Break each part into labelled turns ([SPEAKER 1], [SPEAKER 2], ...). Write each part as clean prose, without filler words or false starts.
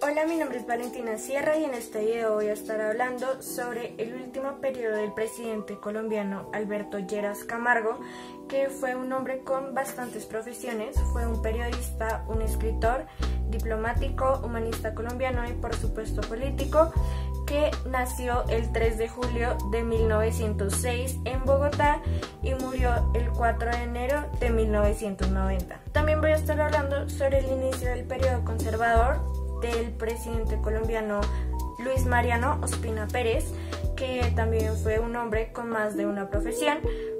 [SPEAKER 1] Hola, mi nombre es Valentina Sierra y en este video voy a estar hablando sobre el último periodo del presidente colombiano Alberto Lleras Camargo, que fue un hombre con bastantes profesiones. Fue un periodista, un escritor, diplomático, humanista colombiano y por supuesto político, que nació el 3 de julio de 1906 en Bogotá y murió el 4 de enero de 1990. También voy a estar hablando sobre el inicio del periodo conservador del presidente colombiano Luis Mariano Ospina Pérez, que también fue un hombre con más de una profesión.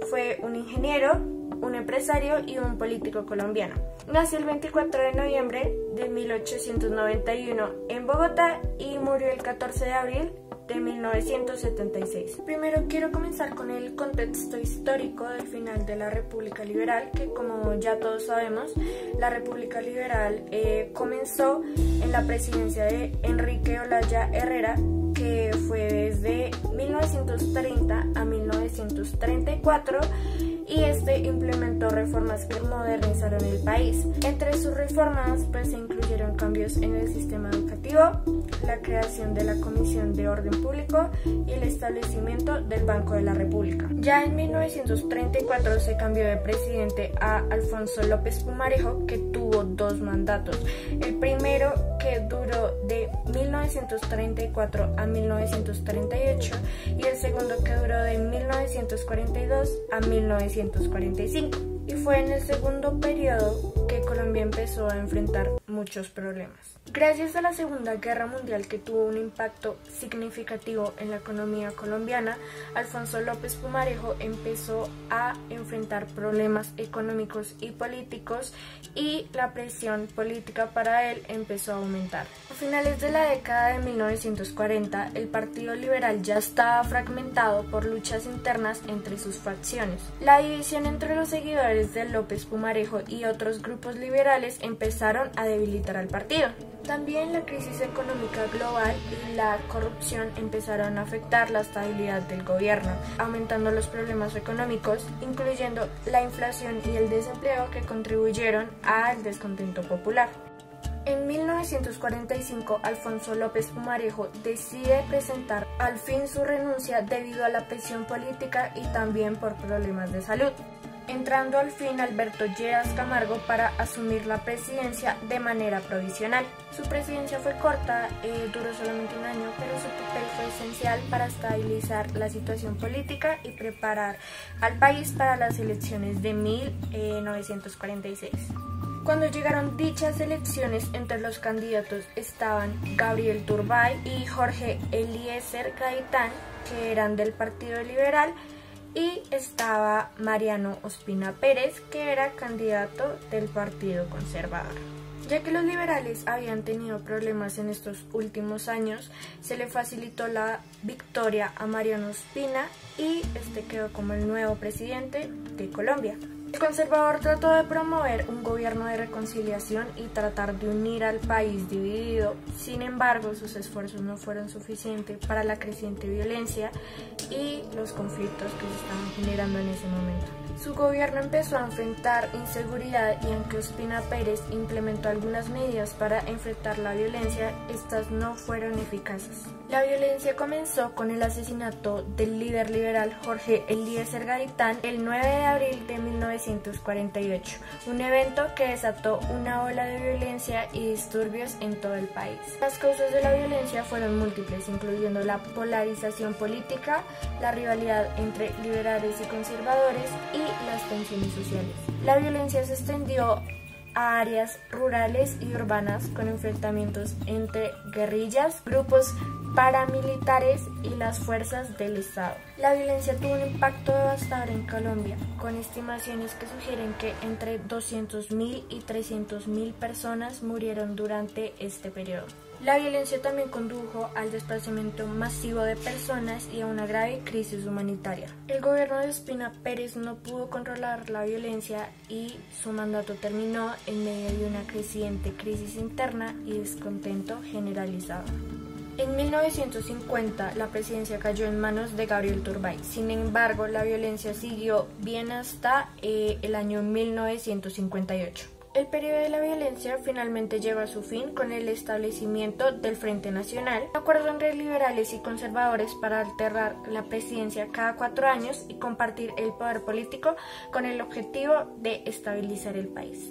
[SPEAKER 1] Fue un ingeniero, un empresario y un político colombiano. Nació el 24 de noviembre de 1891 en Bogotá y murió el 14 de abril de 1976. Primero quiero comenzar con el contexto histórico del final de la República Liberal, que como ya todos sabemos, la República Liberal comenzó en la presidencia de Enrique Olaya Herrera, que fue desde 1930 a 1934, y este implementó reformas que modernizaron el país. Entre sus reformas se incluyeron cambios en el sistema educativo, la creación de la Comisión de Orden Público y el establecimiento del Banco de la República. Ya en 1934 se cambió de presidente a Alfonso López Pumarejo, que tuvo dos mandatos. El primero, que duró de 1934 a 1938, y el segundo, que duró de 1942 a 1945. Y fue en el segundo periodo que Colombia empezó a enfrentar muchos problemas. Gracias a la Segunda Guerra Mundial, que tuvo un impacto significativo en la economía colombiana, Alfonso López Pumarejo empezó a enfrentar problemas económicos y políticos, y la presión política para él empezó a aumentar. A finales de la década de 1940, el Partido Liberal ya estaba fragmentado por luchas internas entre sus facciones. La división entre los seguidores de López Pumarejo y otros grupos liberales empezaron a debilitar al partido. También la crisis económica global y la corrupción empezaron a afectar la estabilidad del gobierno, aumentando los problemas económicos, incluyendo la inflación y el desempleo, que contribuyeron al descontento popular. En 1945, Alfonso López Pumarejo decide presentar al fin su renuncia debido a la presión política y también por problemas de salud, entrando al fin Alberto Lleras Camargo para asumir la presidencia de manera provisional. Su presidencia fue corta, duró solamente un año, pero su papel fue esencial para estabilizar la situación política y preparar al país para las elecciones de 1946. Cuando llegaron dichas elecciones, entre los candidatos estaban Gabriel Turbay y Jorge Eliezer Gaitán, que eran del Partido Liberal, y estaba Mariano Ospina Pérez, que era candidato del Partido Conservador. Ya que los liberales habían tenido problemas en estos últimos años, se le facilitó la victoria a Mariano Ospina y este quedó como el nuevo presidente de Colombia. El conservador trató de promover un gobierno de reconciliación y tratar de unir al país dividido. Sin embargo, sus esfuerzos no fueron suficientes para la creciente violencia y los conflictos que se estaban generando en ese momento. Su gobierno empezó a enfrentar inseguridad, y aunque Ospina Pérez implementó algunas medidas para enfrentar la violencia, estas no fueron eficaces. La violencia comenzó con el asesinato del líder liberal Jorge Eliezer Gaitán el 9 de abril de 1948, un evento que desató una ola de violencia y disturbios en todo el país. Las causas de la violencia fueron múltiples, incluyendo la polarización política, la rivalidad entre liberales y conservadores y las tensiones sociales. La violencia se extendió a áreas rurales y urbanas, con enfrentamientos entre guerrillas, grupos paramilitares y las fuerzas del Estado. La violencia tuvo un impacto devastador en Colombia, con estimaciones que sugieren que entre 200.000 y 300.000 personas murieron durante este periodo. La violencia también condujo al desplazamiento masivo de personas y a una grave crisis humanitaria. El gobierno de Ospina Pérez no pudo controlar la violencia y su mandato terminó en medio de una creciente crisis interna y descontento generalizado. En 1950 la presidencia cayó en manos de Gabriel Turbay. Sin embargo, la violencia siguió bien hasta el año 1958. El periodo de la violencia finalmente lleva a su fin con el establecimiento del Frente Nacional, un acuerdo entre liberales y conservadores para alternar la presidencia cada 4 años y compartir el poder político con el objetivo de estabilizar el país.